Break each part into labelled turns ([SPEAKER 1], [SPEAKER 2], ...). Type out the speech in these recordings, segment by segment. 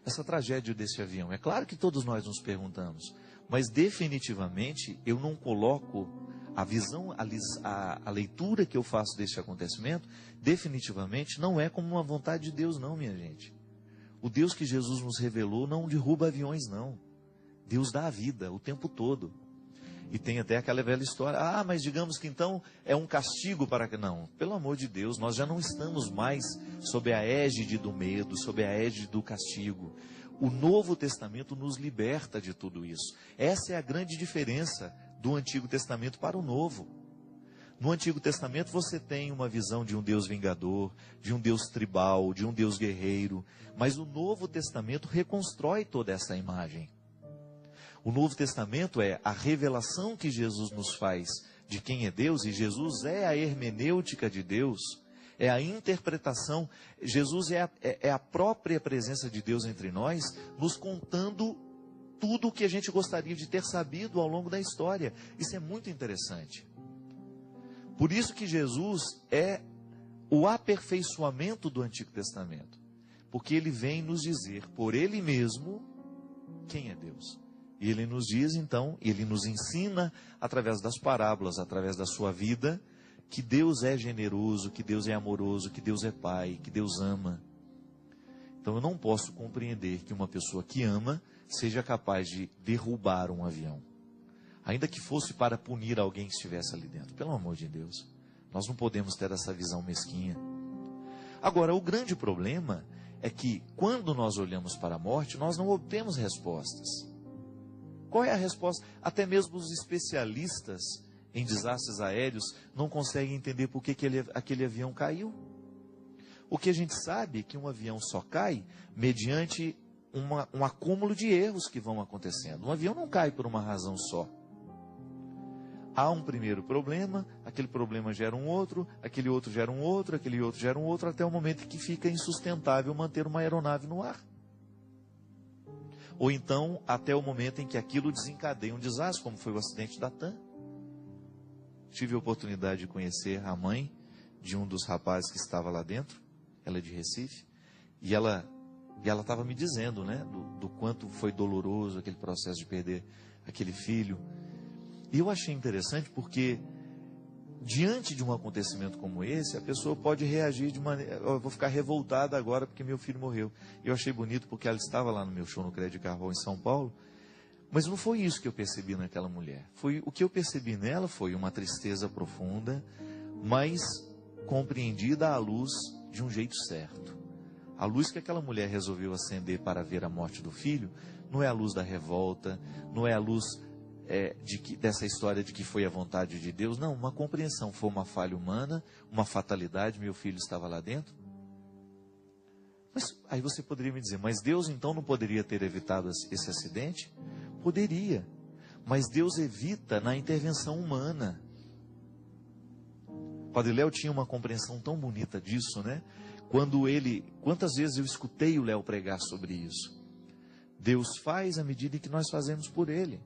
[SPEAKER 1] essa tragédia desse avião? É claro que todos nós nos perguntamos, mas definitivamente eu não coloco a visão, a leitura que eu faço desse acontecimento, definitivamente não é como uma vontade de Deus não, minha gente. O Deus que Jesus nos revelou não derruba aviões não. Deus dá a vida o tempo todo. E tem até aquela velha história, mas digamos que então é um castigo para que... Não, pelo amor de Deus, nós já não estamos mais sob a égide do medo, sob a égide do castigo. O Novo Testamento nos liberta de tudo isso. Essa é a grande diferença do Antigo Testamento para o Novo. No Antigo Testamento você tem uma visão de um Deus vingador, de um Deus tribal, de um Deus guerreiro, mas o Novo Testamento reconstrói toda essa imagem. O Novo Testamento é a revelação que Jesus nos faz de quem é Deus, e Jesus é a hermenêutica de Deus, é a interpretação. Jesus é a própria presença de Deus entre nós, nos contando tudo o que a gente gostaria de ter sabido ao longo da história. Isso é muito interessante. Por isso que Jesus é o aperfeiçoamento do Antigo Testamento, porque ele vem nos dizer por ele mesmo quem é Deus. E ele nos diz então, ele nos ensina através das parábolas, através da sua vida, que Deus é generoso, que Deus é amoroso, que Deus é Pai, que Deus ama. Então eu não posso compreender que uma pessoa que ama seja capaz de derrubar um avião, ainda que fosse para punir alguém que estivesse ali dentro. Pelo amor de Deus, nós não podemos ter essa visão mesquinha. Agora, o grande problema é que quando nós olhamos para a morte, nós não obtemos respostas. Qual é a resposta? Até mesmo os especialistas em desastres aéreos não conseguem entender por que aquele avião caiu. O que a gente sabe é que um avião só cai mediante um acúmulo de erros que vão acontecendo. Um avião não cai por uma razão só. Há um primeiro problema, aquele problema gera um outro, aquele outro gera um outro, aquele outro gera um outro, até o momento que fica insustentável manter uma aeronave no ar. Ou então, até o momento em que aquilo desencadeia um desastre, como foi o acidente da TAM. Tive a oportunidade de conhecer a mãe de um dos rapazes que estava lá dentro, ela é de Recife, e ela estava me dizendo, né, do quanto foi doloroso aquele processo de perder aquele filho. E eu achei interessante porque, diante de um acontecimento como esse, a pessoa pode reagir de maneira... Eu vou ficar revoltada agora porque meu filho morreu. Eu achei bonito porque ela estava lá no meu show no Crédito Carvalho em São Paulo, mas não foi isso que eu percebi naquela mulher. O que eu percebi nela foi uma tristeza profunda, mas compreendida à luz de um jeito certo. A luz que aquela mulher resolveu acender para ver a morte do filho, não é a luz da revolta, não é a luz dessa história de que foi a vontade de Deus, não, uma compreensão, foi uma falha humana, uma fatalidade, meu filho estava lá dentro. Mas aí você poderia me dizer, mas Deus então não poderia ter evitado esse acidente? Poderia, mas Deus evita na intervenção humana. O Padre Léo tinha uma compreensão tão bonita disso, né? Quantas vezes eu escutei o Léo pregar sobre isso? Deus faz à medida que nós fazemos por Ele.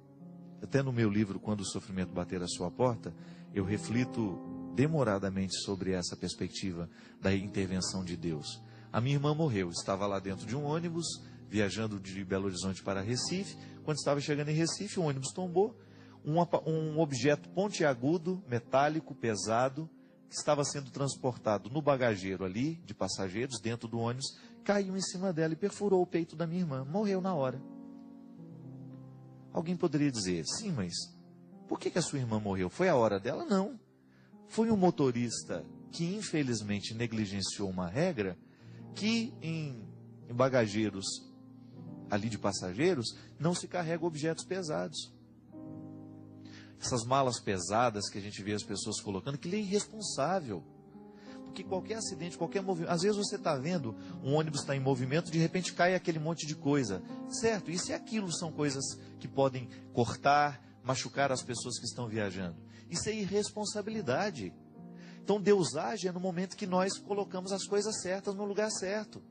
[SPEAKER 1] Até no meu livro, Quando o Sofrimento Bater à Sua Porta, eu reflito demoradamente sobre essa perspectiva da intervenção de Deus. A minha irmã morreu, estava lá dentro de um ônibus, viajando de Belo Horizonte para Recife. Quando estava chegando em Recife, o ônibus tombou. Um objeto pontiagudo, metálico, pesado, que estava sendo transportado no bagageiro ali, de passageiros, dentro do ônibus, caiu em cima dela e perfurou o peito da minha irmã. Morreu na hora. Alguém poderia dizer, sim, mas por que a sua irmã morreu? Foi a hora dela? Não. Foi um motorista que infelizmente negligenciou uma regra que em bagageiros ali de passageiros não se carrega objetos pesados. Essas malas pesadas que a gente vê as pessoas colocando, que é irresponsável. Porque qualquer acidente, qualquer movimento, às vezes você está vendo, um ônibus está em movimento, de repente cai aquele monte de coisa, certo? Isso e aquilo são coisas que podem cortar, machucar as pessoas que estão viajando. Isso é irresponsabilidade. Então Deus age no momento que nós colocamos as coisas certas no lugar certo.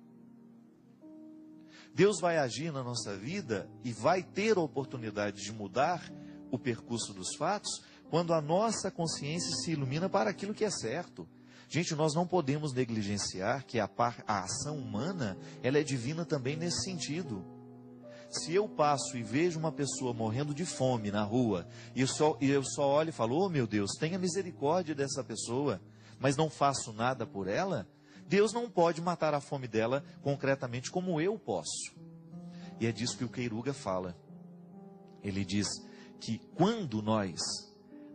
[SPEAKER 1] Deus vai agir na nossa vida e vai ter a oportunidade de mudar o percurso dos fatos quando a nossa consciência se ilumina para aquilo que é certo. Gente, nós não podemos negligenciar que a ação humana, ela é divina também nesse sentido. Se eu passo e vejo uma pessoa morrendo de fome na rua, e eu só olho e falo, oh meu Deus, tenha misericórdia dessa pessoa, mas não faço nada por ela, Deus não pode matar a fome dela concretamente como eu posso. E é disso que o Queiruga fala. Ele diz que quando nós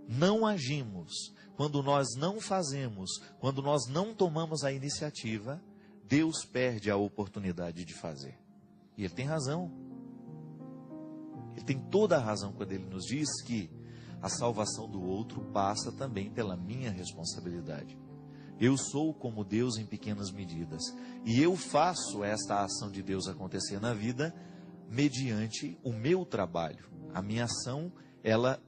[SPEAKER 1] não agimos, quando nós não fazemos, quando nós não tomamos a iniciativa, Deus perde a oportunidade de fazer. E ele tem razão. Ele tem toda a razão quando ele nos diz que a salvação do outro passa também pela minha responsabilidade. Eu sou como Deus em pequenas medidas. E eu faço esta ação de Deus acontecer na vida mediante o meu trabalho. A minha ação, ela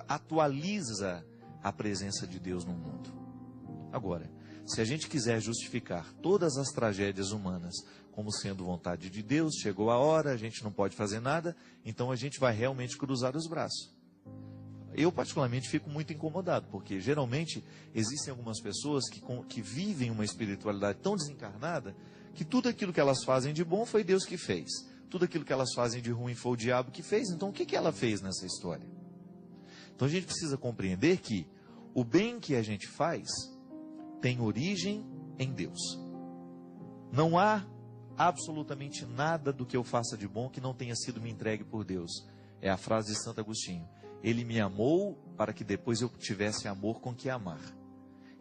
[SPEAKER 1] atualiza a presença de Deus no mundo. Agora, se a gente quiser justificar todas as tragédias humanas como sendo vontade de Deus, chegou a hora, a gente não pode fazer nada, então a gente vai realmente cruzar os braços. Eu particularmente fico muito incomodado, porque geralmente existem algumas pessoas que vivem uma espiritualidade tão desencarnada, que tudo aquilo que elas fazem de bom foi Deus que fez. Tudo aquilo que elas fazem de ruim foi o diabo que fez. Então o que ela fez nessa história? Então a gente precisa compreender que o bem que a gente faz tem origem em Deus. Não há absolutamente nada do que eu faça de bom que não tenha sido me entregue por Deus. É a frase de Santo Agostinho. Ele me amou para que depois eu tivesse amor com que amar.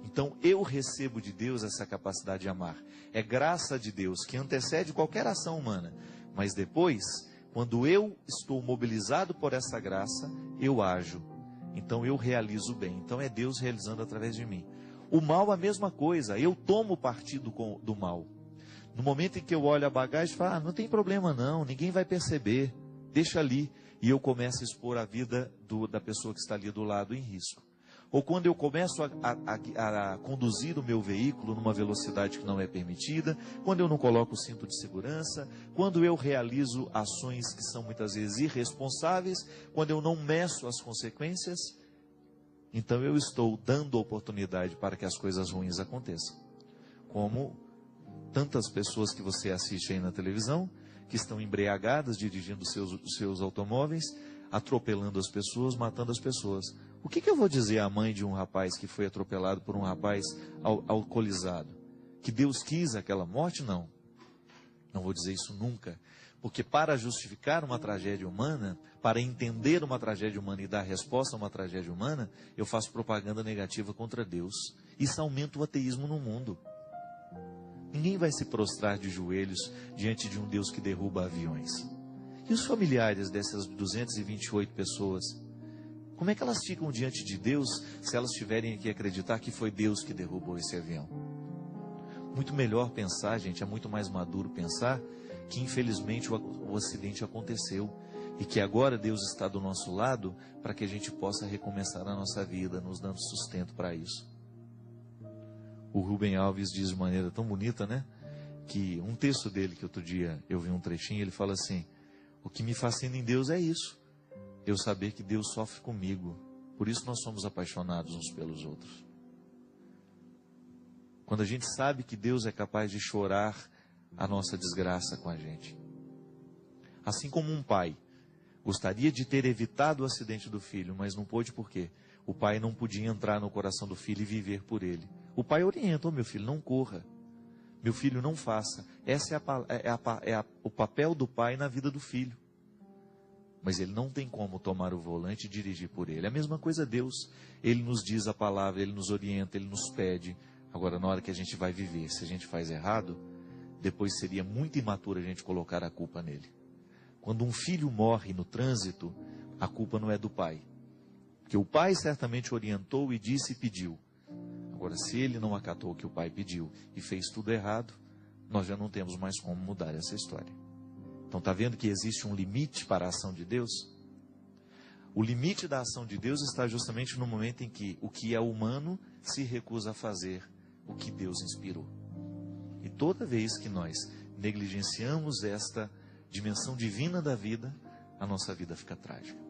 [SPEAKER 1] Então eu recebo de Deus essa capacidade de amar. É graça de Deus que antecede qualquer ação humana. Mas depois, quando eu estou mobilizado por essa graça, eu ajo. Então eu realizo o bem. Então é Deus realizando através de mim. O mal, a mesma coisa. Eu tomo partido do mal. No momento em que eu olho a bagagem, falo, não tem problema não, ninguém vai perceber. Deixa ali. E eu começo a expor a vida da pessoa que está ali do lado em risco. Ou quando eu começo a conduzir o meu veículo numa velocidade que não é permitida, quando eu não coloco o cinto de segurança, quando eu realizo ações que são muitas vezes irresponsáveis, quando eu não meço as consequências, então eu estou dando oportunidade para que as coisas ruins aconteçam. Como tantas pessoas que você assiste aí na televisão, que estão embriagadas dirigindo seus automóveis, atropelando as pessoas, matando as pessoas. O que eu vou dizer à mãe de um rapaz que foi atropelado por um rapaz alcoolizado? Que Deus quis aquela morte? Não. Não vou dizer isso nunca. Porque para justificar uma tragédia humana, para entender uma tragédia humana e dar resposta a uma tragédia humana, eu faço propaganda negativa contra Deus. Isso aumenta o ateísmo no mundo. Ninguém vai se prostrar de joelhos diante de um Deus que derruba aviões. E os familiares dessas 228 pessoas? Como é que elas ficam diante de Deus se elas tiverem que acreditar que foi Deus que derrubou esse avião? Muito melhor pensar, gente, é muito mais maduro pensar que infelizmente o acidente aconteceu e que agora Deus está do nosso lado para que a gente possa recomeçar a nossa vida, nos dando sustento para isso. O Rubem Alves diz de maneira tão bonita, né? Que um texto dele, que outro dia eu vi um trechinho, ele fala assim: o que me fascina em Deus é isso, eu saber que Deus sofre comigo, por isso nós somos apaixonados uns pelos outros. Quando a gente sabe que Deus é capaz de chorar a nossa desgraça com a gente. Assim como um pai gostaria de ter evitado o acidente do filho, mas não pôde por quê? O pai não podia entrar no coração do filho e viver por ele. O pai orienta: meu filho, não corra. Meu filho, não faça. Esse é o papel do pai na vida do filho. Mas ele não tem como tomar o volante e dirigir por ele. A mesma coisa Deus. Ele nos diz a palavra, ele nos orienta, ele nos pede. Agora, na hora que a gente vai viver, se a gente faz errado, depois seria muito imaturo a gente colocar a culpa nele. Quando um filho morre no trânsito, a culpa não é do pai. Porque o pai certamente orientou e disse e pediu. Agora, se ele não acatou o que o pai pediu e fez tudo errado, nós já não temos mais como mudar essa história. Então, está vendo que existe um limite para a ação de Deus? O limite da ação de Deus está justamente no momento em que o que é humano se recusa a fazer o que Deus inspirou. E toda vez que nós negligenciamos esta dimensão divina da vida, a nossa vida fica trágica.